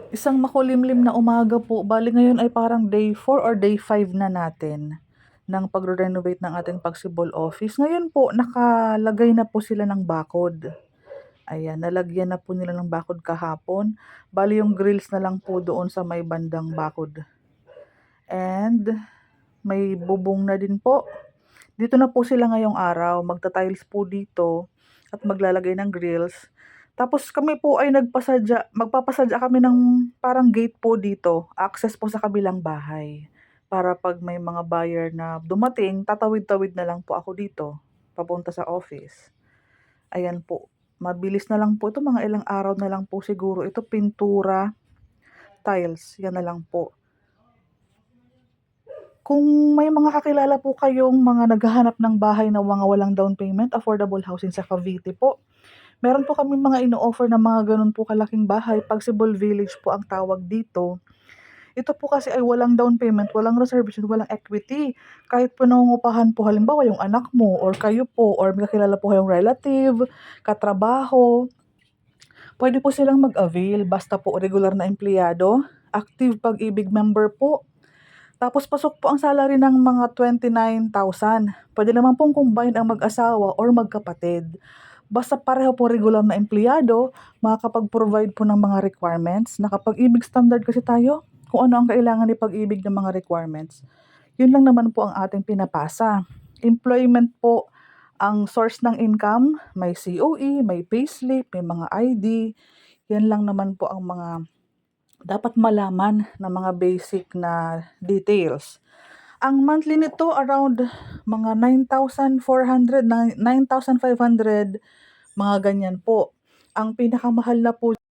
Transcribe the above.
Isang makulimlim na umaga po, bali ngayon ay parang day 4 or day 5 na natin ng pagre-renovate ng ating Pagsibol office. Ngayon po, nakalagay na po sila ng bakod. Ayan, nalagyan na po nila ng bakod kahapon. Bali yung grills na lang po doon sa may bandang bakod. And may bubong na din po. Dito na po sila ngayong araw, magta-tiles po dito at maglalagay ng grills. Tapos kami po ay magpapasadya kami ng parang gate po dito, access po sa kabilang bahay. Para pag may mga buyer na dumating, tatawid-tawid na lang po ako dito, papunta sa office. Ayan po, mabilis na lang po ito, mga ilang araw na lang po siguro. Ito pintura, tiles, yan na lang po. Kung may mga kakilala po kayong mga naghahanap ng bahay na mga walang down payment, affordable housing sa Cavite po, meron po kaming mga ino-offer na mga gano'n po kalaking bahay, Pagsibol Village po ang tawag dito. Ito po kasi ay walang down payment, walang reservation, walang equity. Kahit po nangungupahan po halimbawa yung anak mo or kayo po or may kakilala po kayong relative, katrabaho, pwede po silang mag-avail basta po regular na empleyado, active Pag-ibig member po. Tapos pasok po ang salary ng mga 29,000. Puwede naman pong combine ang mag-asawa or magkapatid. Basta pareho po regular na empleyado, makakapag-provide po ng mga requirements. Nakapag-ibig standard kasi tayo, kung ano ang kailangan ni Pag-ibig ng mga requirements. Yun lang naman po ang ating pinapasa. Employment po ang source ng income, may COE, may payslip, may mga ID. Yan lang naman po ang mga dapat malaman na mga basic na details. Ang monthly nito around mga 9,400, 9,500, mga ganyan po. Ang pinakamahal na po